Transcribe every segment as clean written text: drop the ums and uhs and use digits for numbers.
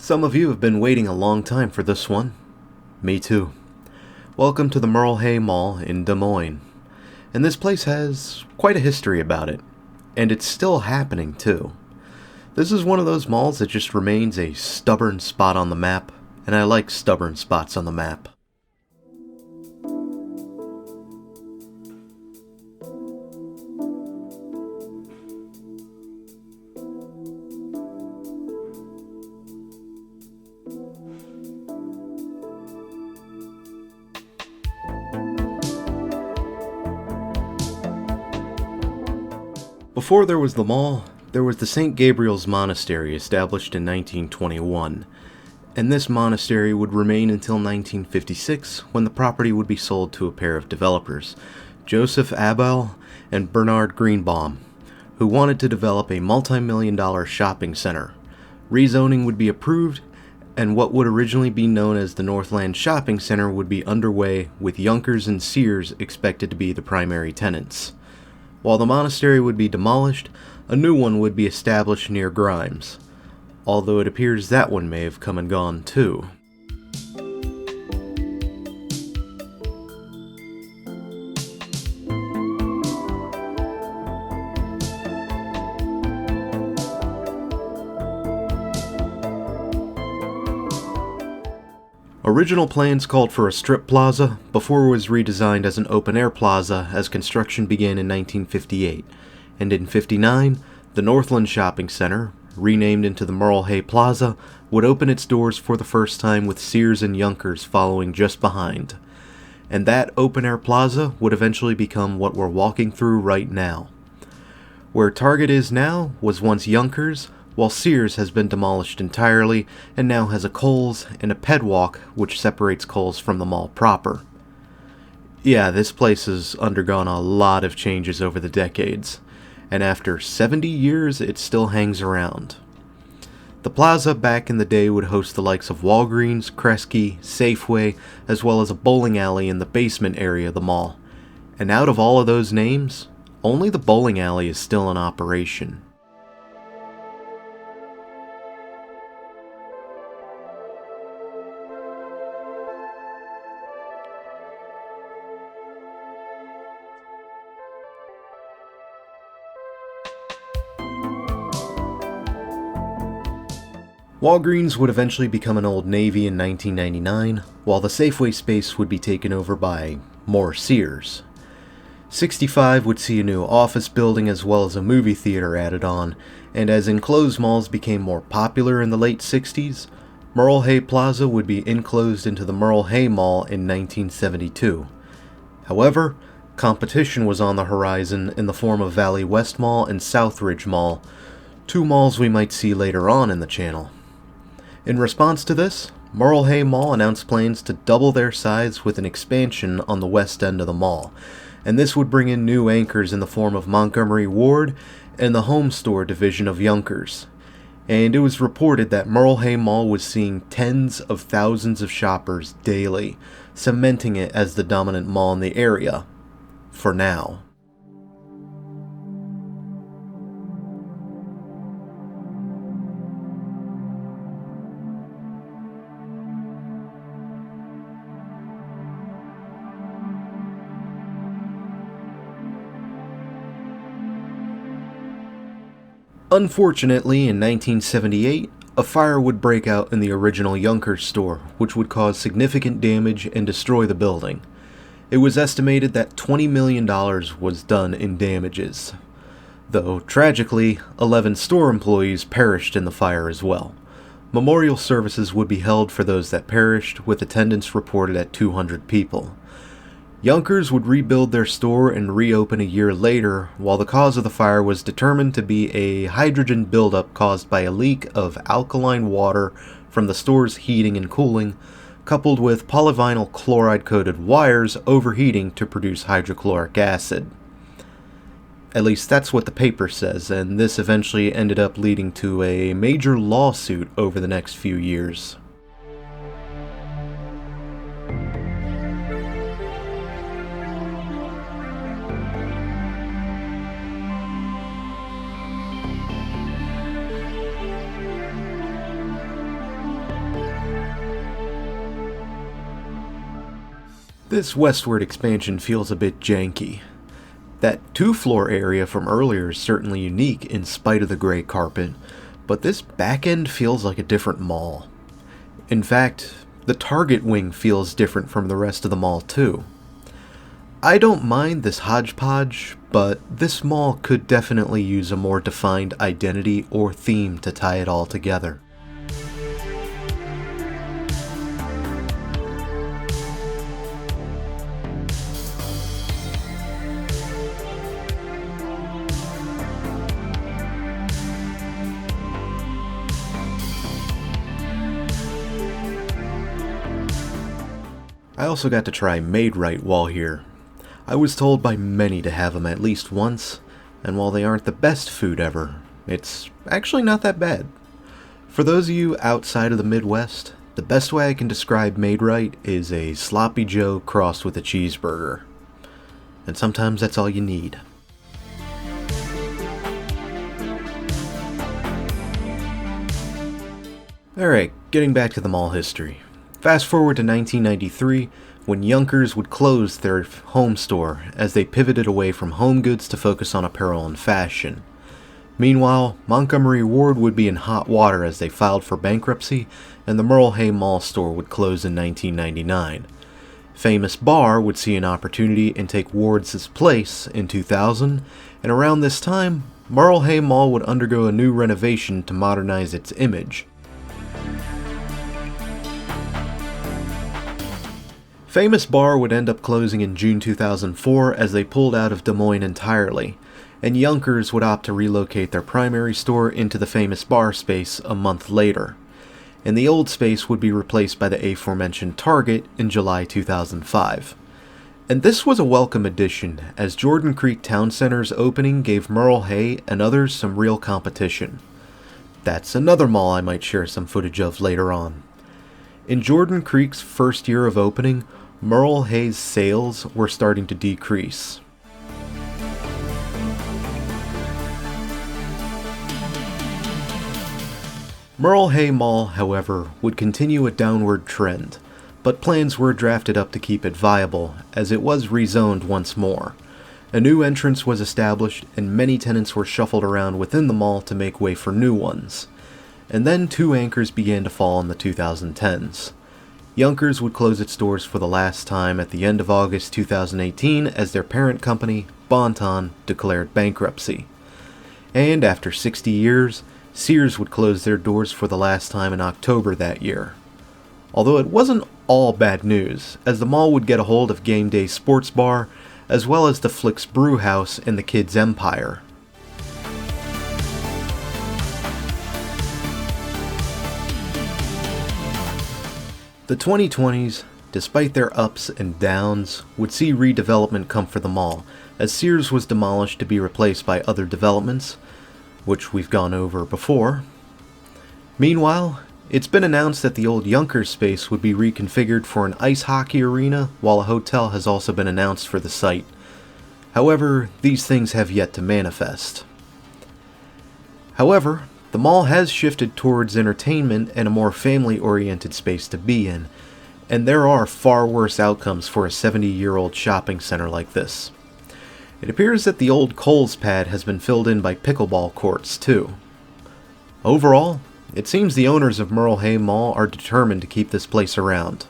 Some of you have been waiting a long time for this one. Me too. Welcome to the Merle Hay Mall in Des Moines. And this place has quite a history about it. And it's still happening too. This is one of those malls that just remains a stubborn spot on the map, and I like stubborn spots on the map. Before there was the mall, there was the St. Gabriel's Monastery established in 1921, and this monastery would remain until 1956 when the property would be sold to a pair of developers, Joseph Abel and Bernard Greenbaum, who wanted to develop a multi-million-dollar shopping center. Rezoning would be approved, and what would originally be known as the Northland Shopping Center would be underway, with Younkers and Sears expected to be the primary tenants. While the monastery would be demolished, a new one would be established near Grimes, although it appears that one may have come and gone too. Original plans called for a strip plaza before it was redesigned as an open-air plaza as construction began in 1958, and in 1959, the Northland Shopping Center, renamed into the Merle Hay Plaza, would open its doors for the first time with Sears and Younkers following just behind. And that open-air plaza would eventually become what we're walking through right now. Where Target is now was once Younkers, while Sears has been demolished entirely and now has a Kohl's and a pedwalk which separates Kohl's from the mall proper. Yeah, this place has undergone a lot of changes over the decades, and after 70 years it still hangs around. The plaza back in the day would host the likes of Walgreens, Kresge, Safeway, as well as a bowling alley in the basement area of the mall. And out of all of those names, only the bowling alley is still in operation. Walgreens would eventually become an Old Navy in 1999, while the Safeway space would be taken over by more Sears. 65 would see a new office building as well as a movie theater added on, and as enclosed malls became more popular in the late 60s, Merle Hay Plaza would be enclosed into the Merle Hay Mall in 1972. However, competition was on the horizon in the form of Valley West Mall and Southridge Mall, two malls we might see later on in the channel. In response to this, Merle Hay Mall announced plans to double their size with an expansion on the west end of the mall, and this would bring in new anchors in the form of Montgomery Ward and the home store division of Younkers. And it was reported that Merle Hay Mall was seeing tens of thousands of shoppers daily, cementing it as the dominant mall in the area, for now. Unfortunately, in 1978, a fire would break out in the original Younkers store, which would cause significant damage and destroy the building. It was estimated that $20 million was done in damages, though tragically, 11 store employees perished in the fire as well. Memorial services would be held for those that perished, with attendance reported at 200 people. Younkers would rebuild their store and reopen a year later, while the cause of the fire was determined to be a hydrogen buildup caused by a leak of alkaline water from the store's heating and cooling, coupled with polyvinyl chloride-coated wires overheating to produce hydrochloric acid. At least that's what the paper says, and this eventually ended up leading to a major lawsuit over the next few years. This westward expansion feels a bit janky. That two-floor area from earlier is certainly unique in spite of the gray carpet, but this back end feels like a different mall. In fact, the Target wing feels different from the rest of the mall too. I don't mind this hodgepodge, but this mall could definitely use a more defined identity or theme to tie it all together. I also got to try Made-Right while here. I was told by many to have them at least once, and while they aren't the best food ever, it's actually not that bad. For those of you outside of the Midwest, the best way I can describe Made-Right is a sloppy Joe crossed with a cheeseburger. And sometimes that's all you need. Alright, getting back to the mall history. Fast forward to 1993, when Yonkers would close their home store as they pivoted away from home goods to focus on apparel and fashion. Meanwhile, Montgomery Ward would be in hot water as they filed for bankruptcy, and the Merle Hay Mall store would close in 1999. Famous Bar would see an opportunity and take Ward's place in 2000, and around this time, Merle Hay Mall would undergo a new renovation to modernize its image. Famous Bar would end up closing in June 2004 as they pulled out of Des Moines entirely, and Yonkers would opt to relocate their primary store into the Famous Bar space a month later, and the old space would be replaced by the aforementioned Target in July 2005. And this was a welcome addition, as Jordan Creek Town Center's opening gave Merle Hay and others some real competition. That's another mall I might share some footage of later on. In Jordan Creek's first year of opening, Merle Hay's sales were starting to decrease. Merle Hay Mall, however, would continue a downward trend, but plans were drafted up to keep it viable, as it was rezoned once more. A new entrance was established, and many tenants were shuffled around within the mall to make way for new ones. And then two anchors began to fall in the 2010s. Yonkers would close its doors for the last time at the end of August 2018 as their parent company, Bon-Ton, declared bankruptcy. And after 60 years, Sears would close their doors for the last time in October that year. Although it wasn't all bad news, as the mall would get a hold of Game Day Sports Bar, as well as the Flick's Brew House and the Kids Empire. The 2020s, despite their ups and downs, would see redevelopment come for the mall, as Sears was demolished to be replaced by other developments, which we've gone over before. Meanwhile, it's been announced that the old Yonkers space would be reconfigured for an ice hockey arena, while a hotel has also been announced for the site. However, these things have yet to manifest. However, the mall has shifted towards entertainment and a more family-oriented space to be in, and there are far worse outcomes for a 70-year-old shopping center like this. It appears that the old Kohl's pad has been filled in by pickleball courts, too. Overall, it seems the owners of Merle Hay Mall are determined to keep this place around,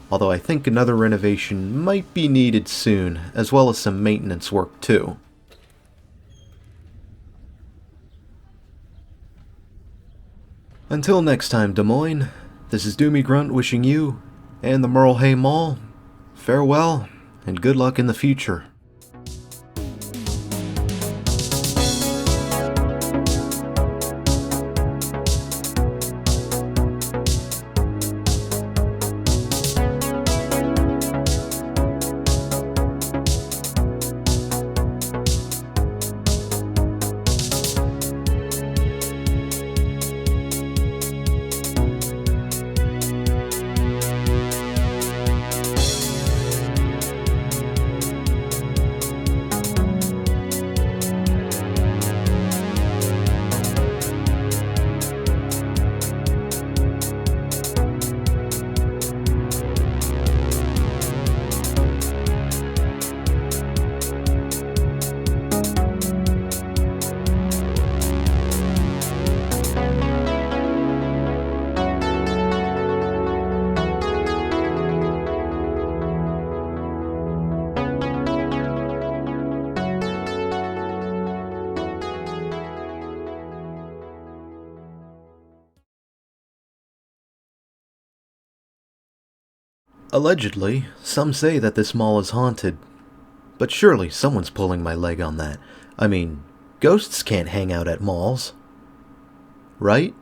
although I think another renovation might be needed soon, as well as some maintenance work, too. Until next time, Des Moines, this is Doomie Grunt wishing you, and the Merle Hay Mall, farewell, and good luck in the future. Allegedly, some say that this mall is haunted. But surely someone's pulling my leg on that. I mean, ghosts can't hang out at malls. Right?